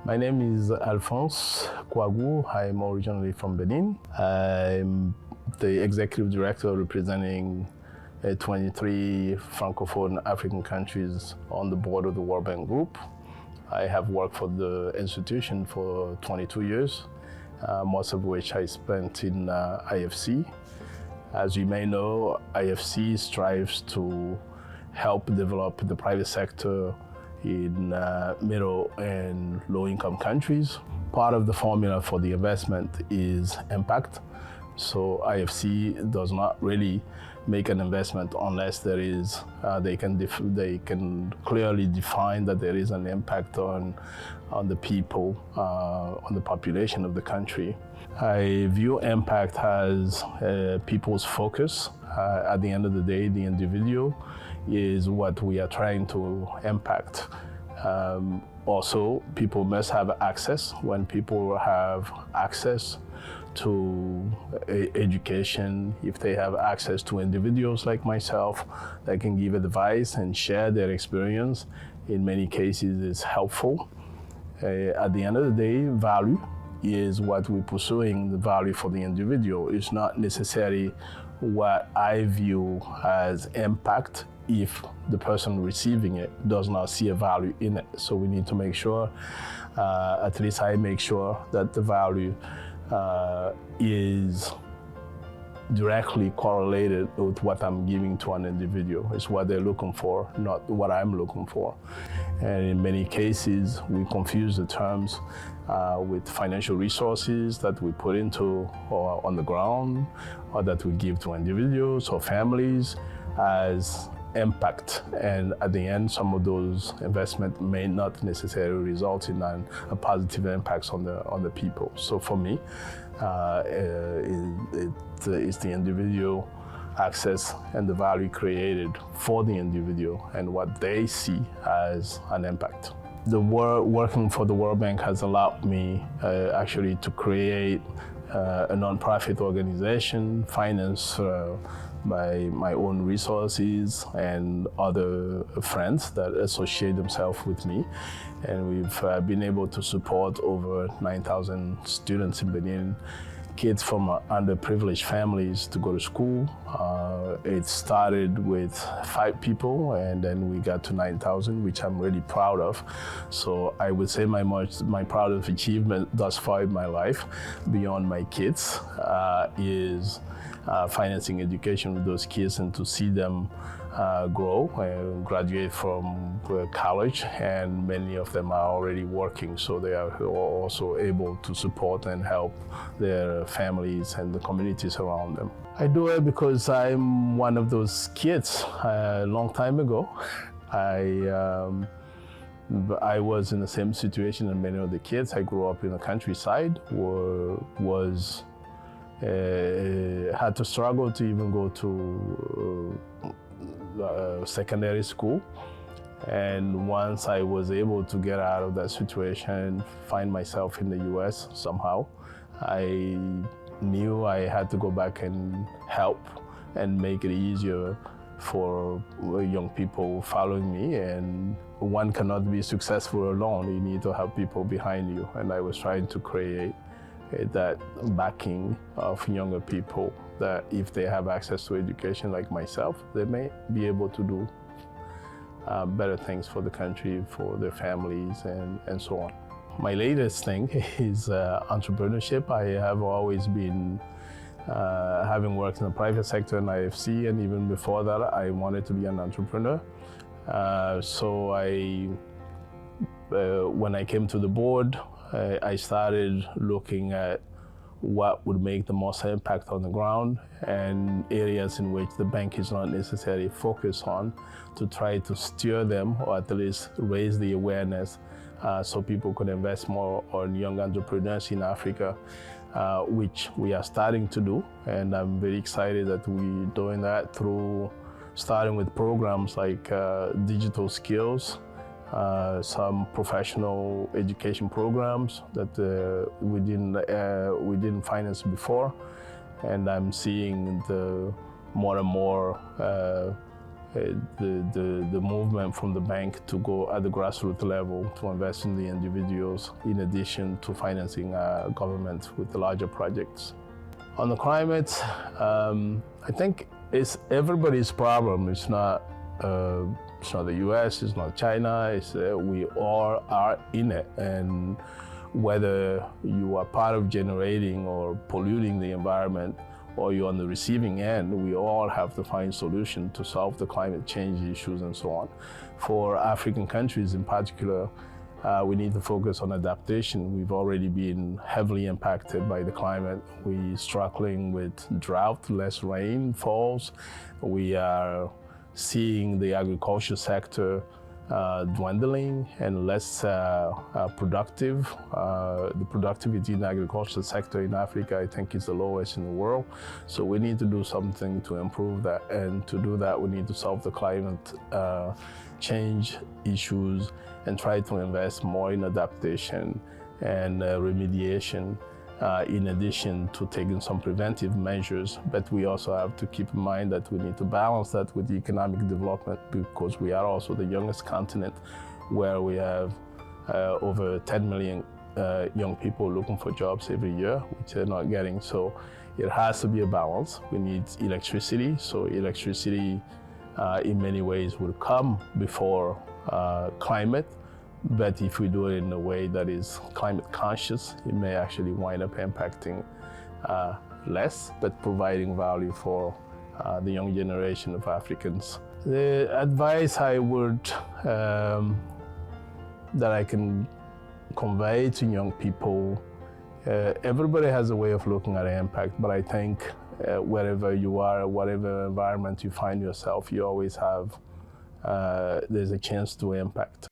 My name is Alphonse Kouagou. I'm originally from Benin. I'm the executive director representing 23 Francophone African countries on the board of the World Bank Group. I have worked for the institution for 22 years, most of which I spent in IFC. As you may know, IFC strives to help develop the private sector in middle and low-income countries. Part of the formula for the investment is impact. So IFC does not really make an investment unless there is, they can clearly define that there is an impact on the people, on the population of the country. I view impact as people's focus. At the end of the day, the individual is what we are trying to impact. Also, people must have access. When people have access to education, if they have access to individuals like myself that can give advice and share their experience, in many cases is helpful. At the end of the day, value is what we're pursuing. The value for the individual is not necessarily what I view as impact if the person receiving it does not see a value in it. So we need to make sure, at least I make sure, that the value is directly correlated with what I'm giving to an individual. It's what they're looking for, not what I'm looking for. And in many cases, we confuse the terms with financial resources that we put into or on the ground, or that we give to individuals or families as impact. And at the end, some of those investments may not necessarily result in a positive impact on the people. So for me, it's the individual access and the value created for the individual and what they see as an impact. The working for the World Bank has allowed me actually to create a non-profit organization financed by my own resources and other friends that associate themselves with me. And we've been able to support over 9,000 students in Benin, kids from underprivileged families to go to school. It started with 5 people and then we got to 9,000, which I'm really proud of. So I would say my proudest achievement thus far in my life, beyond my kids, is financing education with those kids and to see them grow and graduate from college, and many of them are already working, so they are also able to support and help their families and the communities around them. I do it because I'm one of those kids. A long time ago, I was in the same situation as many of the kids. I grew up in the countryside, had to struggle to even go to secondary school. And once I was able to get out of that situation, find myself in the US somehow, I knew I had to go back and help and make it easier for young people following me. And one cannot be successful alone. You need to have people behind you. And I was trying to create that backing of younger people, that if they have access to education like myself, they may be able to do better things for the country, for their families, and so on. My latest thing is entrepreneurship. I have always been, having worked in the private sector in IFC, and even before that, I wanted to be an entrepreneur. So when I came to the board, I started looking at what would make the most impact on the ground and areas in which the bank is not necessarily focused on, to try to steer them, or at least raise the awareness so people could invest more on young entrepreneurs in Africa, which we are starting to do. And I'm very excited that we're doing that through starting with programs like digital skills, some professional education programs that we didn't finance before, and I'm seeing the more and more the movement from the bank to go at the grassroots level to invest in the individuals in addition to financing government with the larger projects. On the climate, I think it's everybody's problem. It's not the US, it's not China, we all are in it. And whether you are part of generating or polluting the environment, or you're on the receiving end, we all have to find solutions to solve the climate change issues and so on. For African countries in particular, we need to focus on adaptation. We've already been heavily impacted by the climate. We're struggling with drought, less rain falls. We are seeing the agriculture sector dwindling and less productive. The productivity in the agricultural sector in Africa, I think, is the lowest in the world. So we need to do something to improve that. And to do that, we need to solve the climate change issues and try to invest more in adaptation and remediation, in addition to taking some preventive measures. But we also have to keep in mind that we need to balance that with economic development, because we are also the youngest continent, where we have over 10 million young people looking for jobs every year, which they're not getting. So it has to be a balance. We need electricity. So electricity in many ways will come before climate. But if we do it in a way that is climate conscious, it may actually wind up impacting less, but providing value for the young generation of Africans. The advice I would, that I can convey to young people, everybody has a way of looking at impact, but I think wherever you are, whatever environment you find yourself, you always have, there's a chance to impact.